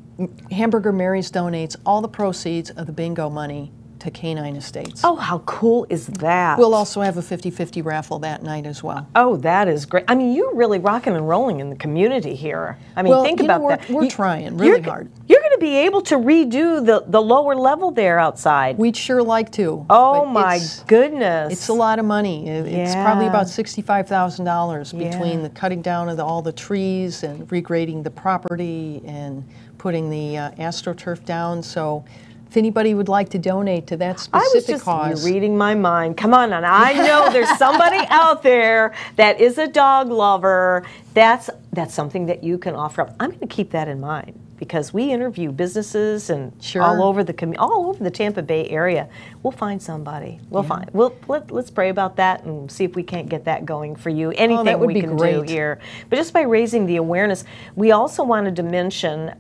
Hamburger Mary's donates all the proceeds of the bingo money to Canine Estates. Oh, how cool is that? We'll also have a 50-50 raffle that night as well. Oh, that is great. I mean, you're really rocking and rolling in the community here. I mean, Well, think you know, about that. we're trying really you're, hard. You're going to be able to redo the lower level there outside. We'd sure like to. Oh, but my goodness. It's a lot of money. It's Yeah. probably about $65,000 between Yeah. the cutting down of all the trees and regrading the property and putting the AstroTurf down. So if anybody would like to donate to that I was specific just cause. You're reading my mind. Come on, and I know there's somebody out there that is a dog lover. That's something that you can offer up. I'm going to keep that in mind because we interview businesses and Sure. all over the Tampa Bay area. We'll find somebody. Let's pray about that and see if we can't get that going for you. Anything that would we be can do great. here, but just by raising the awareness. We also wanted to mention.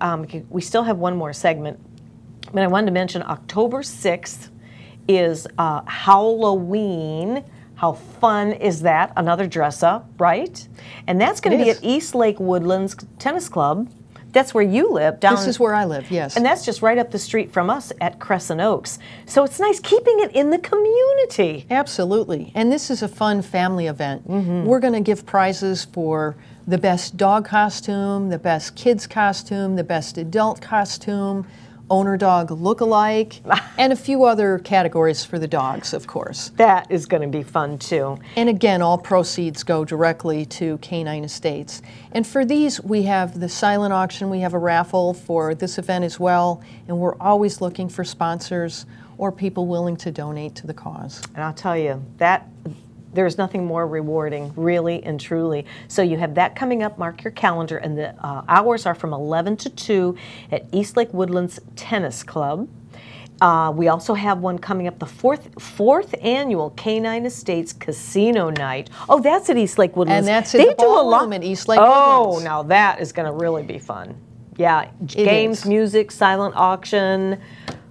We still have one more segment. But I wanted to mention October 6th is Halloween. How fun is that? Another dress up, right? And that's going to be at East Lake Woodlands Tennis Club. That's where you live. This is where I live, yes. And that's just right up the street from us at Crescent Oaks. So it's nice keeping it in the community. Absolutely. And this is a fun family event. We're going to give prizes for the best dog costume, the best kids costume, the best adult costume, owner dog look-alike, and a few other categories for the dogs, of course. That is going to be fun too. And again, all proceeds go directly to Canine Estates. And for these, we have the silent auction. We have a raffle for this event as well. And we're always looking for sponsors or people willing to donate to the cause. And I'll tell you, there's nothing more rewarding, really and truly. So you have that coming up. Mark your calendar. And the hours are from 11 to 2 at East Lake Woodlands Tennis Club. We also have one coming up, the fourth annual Canine Estates Casino Night. Oh, that's at East Lake Woodlands. And that's in the ballroom at East Lake Woodlands. Oh, now that is going to really be fun. Yeah, games, music, silent auction.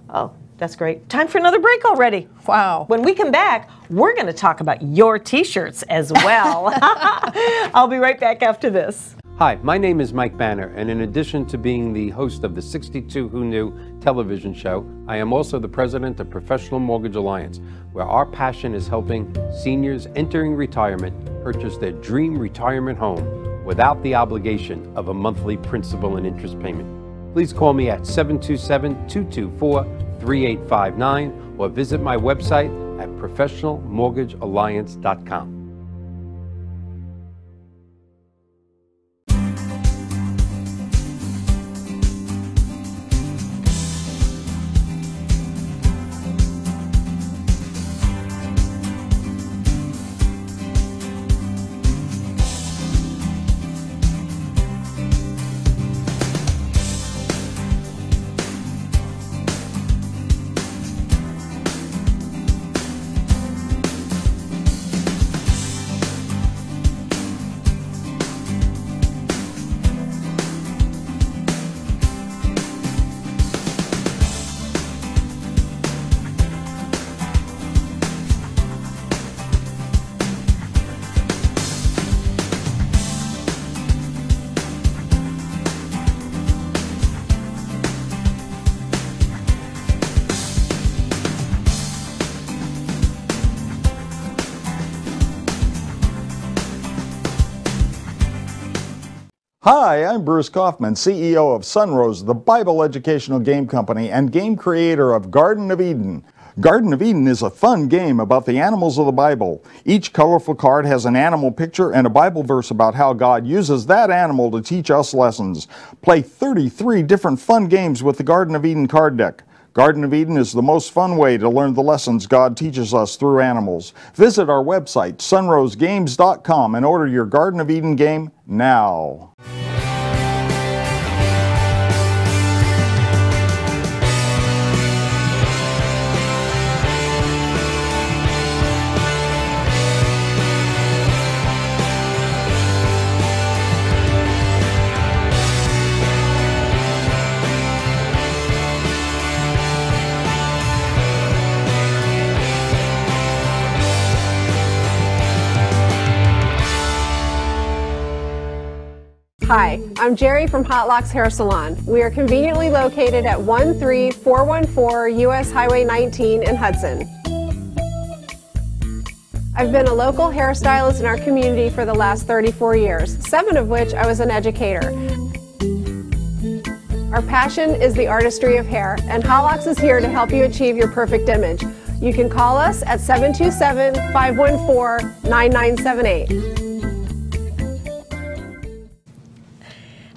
Oh, that's great. Time for another break already. Wow. When we come back, we're going to talk about your T-shirts as well. I'll be right back after this. Hi, my name is Mike Banner, and in addition to being the host of the 62 Who Knew television show, I am also the president of Professional Mortgage Alliance, where our passion is helping seniors entering retirement purchase their dream retirement home without the obligation of a monthly principal and interest payment. Please call me at 727-224-3859 or visit my website at professionalmortgagealliance.com. Hi, I'm Bruce Kaufman, CEO of Sunrose, the Bible educational game company and game creator of Garden of Eden. Garden of Eden is a fun game about the animals of the Bible. Each colorful card has an animal picture and a Bible verse about how God uses that animal to teach us lessons. Play 33 different fun games with the Garden of Eden card deck. Garden of Eden is the most fun way to learn the lessons God teaches us through animals. Visit our website, sunrosegames.com, and order your Garden of Eden game now. Hi, I'm Jerry from Hot Locks Hair Salon. We are conveniently located at 13414 US Highway 19 in Hudson. I've been a local hairstylist in our community for the last 34 years, 7 of which I was an educator. Our passion is the artistry of hair, and Hot Locks is here to help you achieve your perfect image. You can call us at 727-514-9978.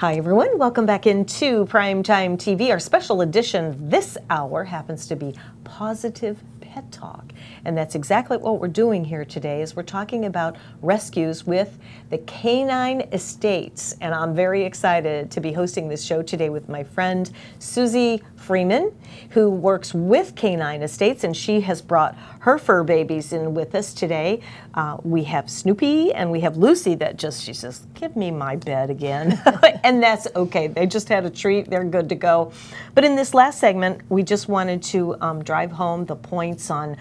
Hi everyone, welcome back into Primetime TV. Our special edition this hour happens to be Pawsitive Pet Talk. And that's exactly what we're doing here today is we're talking about rescues with the Canine Estates. And I'm very excited to be hosting this show today with my friend Suzie Freeman, who works with Canine Estates, and she has brought her fur babies in with us today. We have Snoopy and we have Lucy that she says, give me my bed again. And that's okay. They just had a treat. They're good to go. But in this last segment, we just wanted to drive home the points on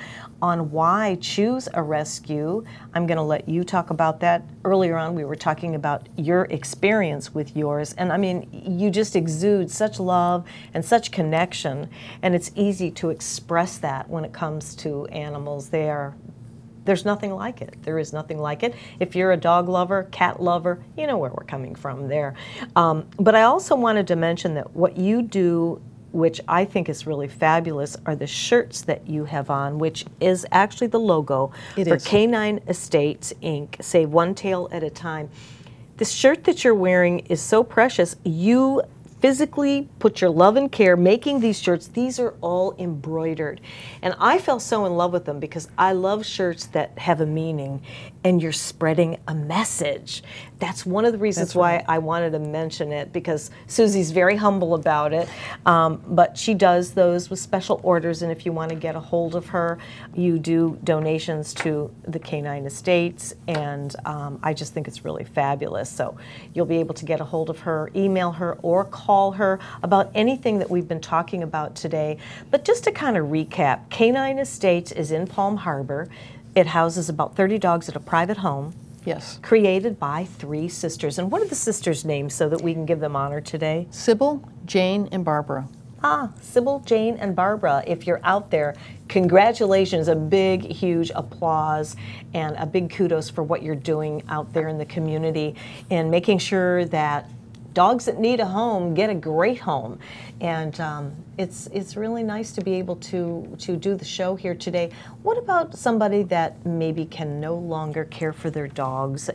why choose a rescue. I'm going to let you talk about that. Earlier on, we were talking about your experience with yours. And I mean, you just exude such love and such connection. And it's easy to express that when it comes to animals. There's nothing like it. There is nothing like it. If you're a dog lover, cat lover, you know where we're coming from there. But I also wanted to mention that what you do, which I think is really fabulous, are the shirts that you have on, which is actually the logo for Canine Estates, Inc., Save One Tail at a Time. The shirt that you're wearing is so precious. You physically put your love and care making these shirts. These are all embroidered. And I fell so in love with them because I love shirts that have a meaning and you're spreading a message. That's one of the reasons why I wanted to mention it, because Susie's very humble about it, but she does those with special orders, and if you want to get a hold of her, you do donations to the Canine Estates, and I just think it's really fabulous. So you'll be able to get a hold of her, email her, or call her about anything that we've been talking about today. But just to kind of recap, Canine Estates is in Palm Harbor. It houses about 30 dogs at a private home. Yes. Created by 3 sisters. And what are the sisters' names so that we can give them honor today? Sybil, Jane, and Barbara. Sybil, Jane, and Barbara. If you're out there, congratulations, a big, huge applause, and a big kudos for what you're doing out there in the community and making sure that dogs that need a home get a great home. And it's really nice to be able to do the show here today. What about somebody that maybe can no longer care for their dogs?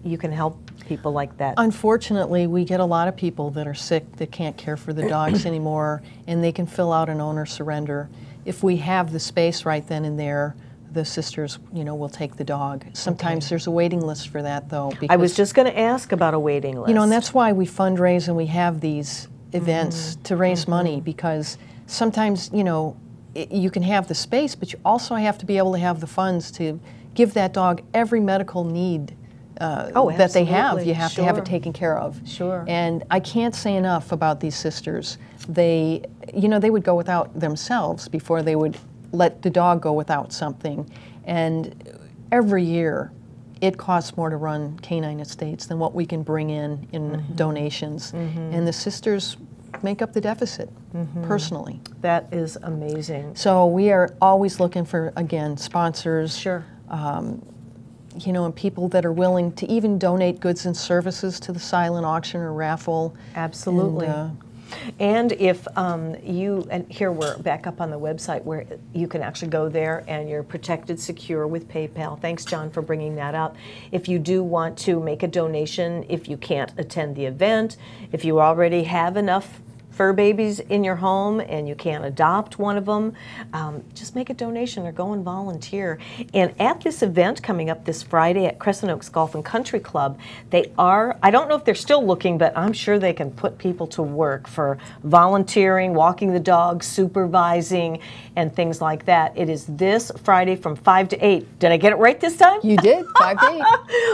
You can help people like that. Unfortunately, we get a lot of people that are sick that can't care for the dogs anymore, and they can fill out an owner surrender. If we have the space right then and there, the sisters, will take the dog. Sometimes there's a waiting list for that, though. I was just going to ask about a waiting list. And that's why we fundraise and we have these events to raise money, because sometimes, you can have the space, but you also have to be able to have the funds to give that dog every medical need that they have. You have to have it taken care of. Sure. And I can't say enough about these sisters. They would go without themselves before they would let the dog go without something. And every year it costs more to run Canine Estates than what we can bring in donations. And the sisters make up the deficit personally. That is amazing. So we are always looking for, again, sponsors. Sure. And people that are willing to even donate goods and services to the silent auction or raffle. Absolutely. And if and here we're back up on the website where you can actually go there and you're protected, secure with PayPal. Thanks, John, for bringing that up. If you do want to make a donation, if you can't attend the event, if you already have enough fur babies in your home and you can't adopt one of them, just make a donation or go and volunteer. And at this event coming up this Friday at Crescent Oaks Golf and Country Club, I don't know if they're still looking, but I'm sure they can put people to work for volunteering, walking the dog, supervising, and things like that. It is this Friday from 5 to 8. Did I get it right this time? You did, 5 to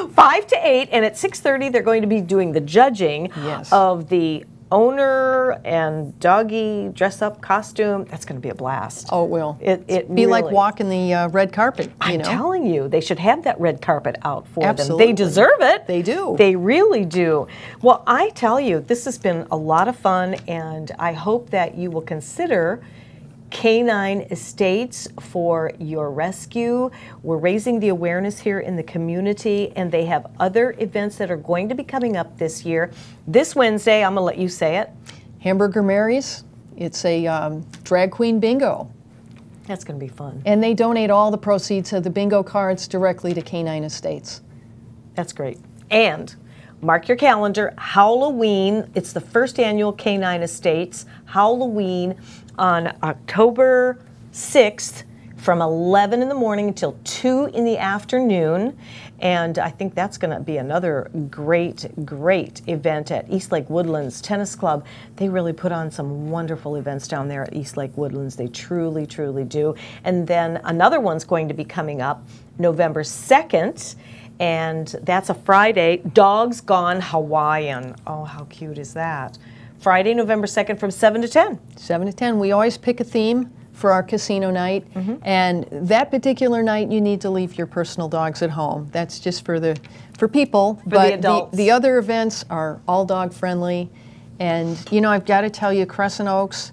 8. 5 to 8, and at 6:30 they're going to be doing the judging of the owner and doggy dress-up costume. That's going to be a blast. Oh, it will. It be really, like walking the red carpet. I'm telling you, they should have that red carpet out for Absolutely. them. They deserve it. They do. They really do. Well, I tell you, this has been a lot of fun, and I hope that you will consider Canine Estates for your rescue. We're raising the awareness here in the community, and they have other events that are going to be coming up this year. This Wednesday, I'm going to let you say it. Hamburger Mary's. It's a drag queen bingo. That's going to be fun. And they donate all the proceeds of the bingo cards directly to Canine Estates. That's great. And mark your calendar, Halloween. It's the first annual Canine Estates Halloween on October 6th from 11 in the morning until 2 in the afternoon. And I think that's going to be another great event at East Lake Woodlands Tennis Club. They really put on some wonderful events down there at East Lake Woodlands. They truly do. And then another one's going to be coming up November 2nd. And that's a Friday, Dogs Gone Hawaiian. Oh, how cute is that? Friday, November 2nd from 7 to 10. 7 to 10. We always pick a theme for our casino night, and that particular night you need to leave your personal dogs at home. That's just for people. But the adults. The other events are all dog friendly, and you know, I've got to tell you, Crescent Oaks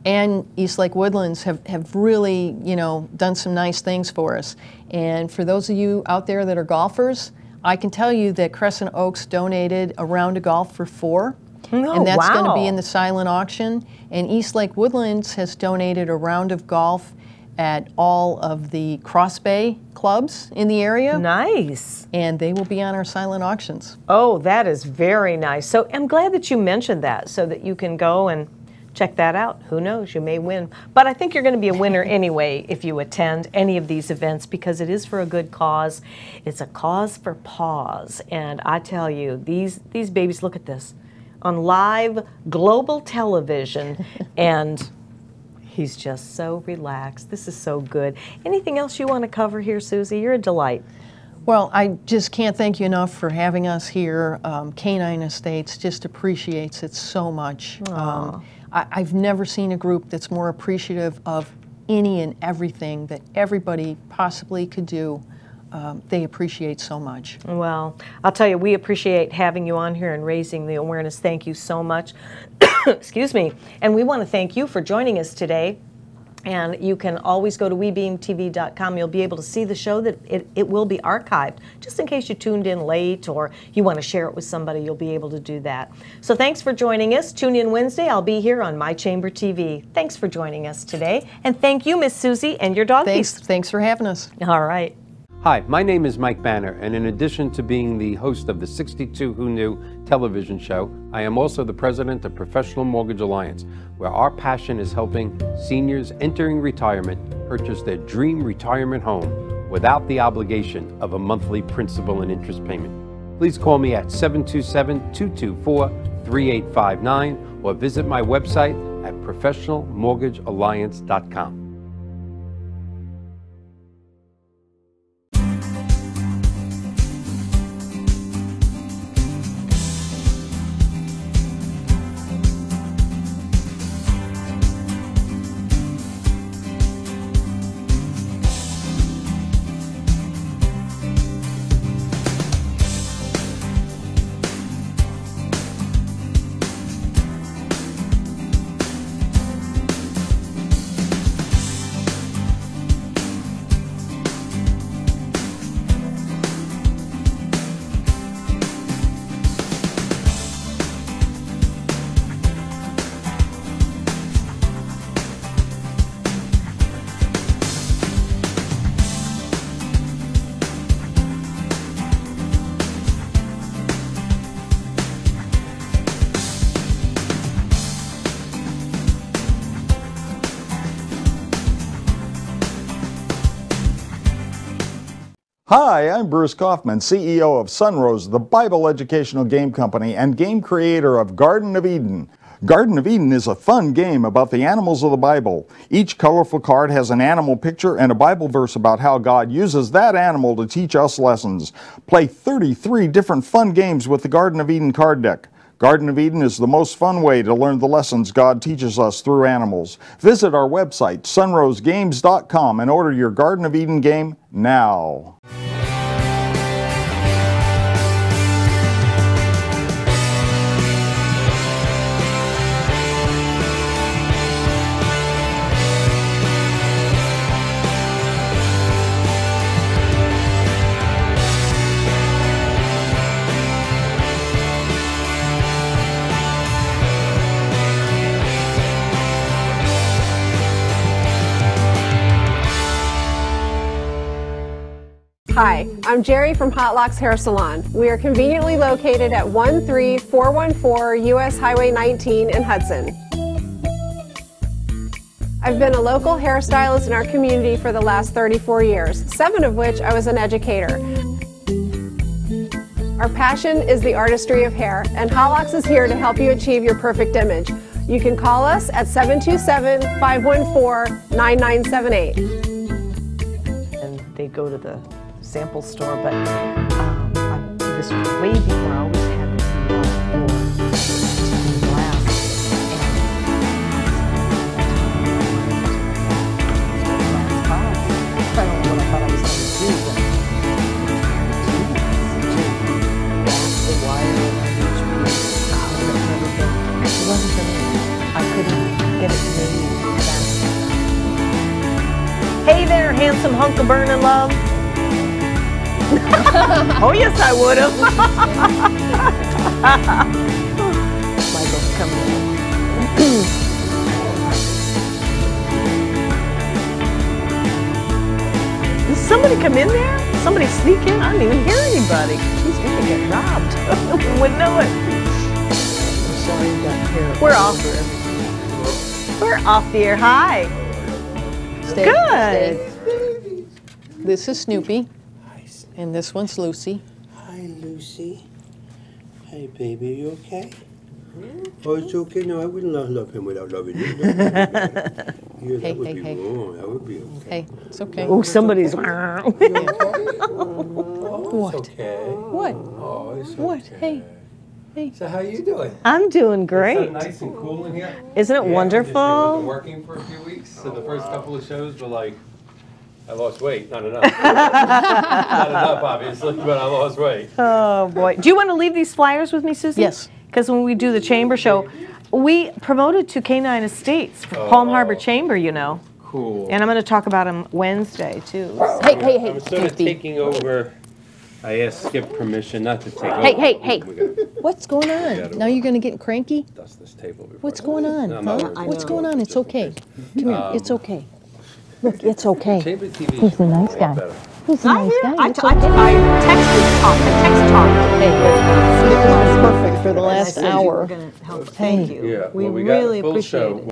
and East Lake Woodlands have really, you know, done some nice things for us. And for those of you out there that are golfers, I can tell you that Crescent Oaks donated a round of golf for 4. Oh, and that's going to be wow. in the silent auction. And East Lake Woodlands has donated a round of golf at all of the Cross Bay clubs in the area. Nice. And they will be on our silent auctions. Oh, that is very nice. So I'm glad that you mentioned that so that you can go and check that out. Who knows, you may win. But I think you're going to be a winner anyway if you attend any of these events because it is for a good cause. It's a cause for paws. And I tell you, these babies, look at this, on live global television, and he's just so relaxed. This is so good. Anything else you want to cover here, Susie? You're a delight. Well, I just can't thank you enough for having us here. Canine Estates just appreciates it so much. I've never seen a group that's more appreciative of any and everything that everybody possibly could do. They appreciate so much. Well, I'll tell you, we appreciate having you on here and raising the awareness. Thank you so much. Excuse me. And we want to thank you for joining us today. And you can always go to webeamtv.com. You'll be able to see the show. That it will be archived. Just in case you tuned in late or you want to share it with somebody, you'll be able to do that. So thanks for joining us. Tune in Wednesday. I'll be here on My Chamber TV. Thanks for joining us today. And thank you, Miss Susie, and your doggies. Thanks for having us. All right. Hi, my name is Mike Banner, and in addition to being the host of the 62 Who Knew television show, I am also the president of Professional Mortgage Alliance, where our passion is helping seniors entering retirement purchase their dream retirement home without the obligation of a monthly principal and interest payment. Please call me at 727-224-3859 or visit my website at professionalmortgagealliance.com. Hi, I'm Bruce Kaufman, CEO of Sunrose, the Bible educational game company and game creator of Garden of Eden. Garden of Eden is a fun game about the animals of the Bible. Each colorful card has an animal picture and a Bible verse about how God uses that animal to teach us lessons. Play 33 different fun games with the Garden of Eden card deck. Garden of Eden is the most fun way to learn the lessons God teaches us through animals. Visit our website, sunrosegames.com, and order your Garden of Eden game now. Hi, I'm Jerry from Hot Locks Hair Salon. We are conveniently located at 13414 US Highway 19 in Hudson. I've been a local hairstylist in our community for the last 34 years, 7 of which I was an educator. Our passion is the artistry of hair, and Hot Locks is here to help you achieve your perfect image. You can call us at 727-514-9978. And they go to the sample store, but this was way before I always had this glass. I don't know what I thought I was going to do, but the wire and everything. It wasn't for me. I couldn't get it made fast enough. Hey there, handsome hunk of burning love. Oh yes, I would have. Michael's coming in. Did somebody come in there? Somebody sneak in? I didn't even hear anybody. Jeez, we could get robbed. We wouldn't know it. I'm sorry you got hair. We're off. We're off the air. Hi. Stay, Good. stay. This is Snoopy, and this one's Lucy. Hi, Lucy. Hey, baby, you okay? Oh, it's okay. No, I wouldn't love him without loving you. No, that would be wrong. That would be okay. Hey, it's okay. Oh, somebody's. You okay? Oh, What? It's okay. What? Oh, it's okay. What? Hey. Hey. So how you doing? I'm doing great. It's so nice and cool in here. Isn't it Yeah, wonderful? I've been working for a few weeks, so the first couple of shows were like, I lost weight, not enough. Not enough, obviously, but I lost weight. Oh boy. Do you want to leave these flyers with me, Suzie? Yes. Because when we do the chamber show, we promoted to Canine Estates for Palm Harbor Chamber, you know. Cool. And I'm going to talk about them Wednesday, too. Hey, I'm sort of taking over. I asked Skip permission not to take over. Hey. We gotta What's going on? Now you're going to get cranky? dust this table before. What's going on? No, I'm Huh? not worried. What's going on? It's okay. Come here. It's okay. Look, it's okay. Chamber TV. He's a nice guy. Better. He's a nice guy. I It's text talk. I text talk. Hey, this was perfect for the last hour. Thank you. Yeah, We well, we really got a full appreciate show. it.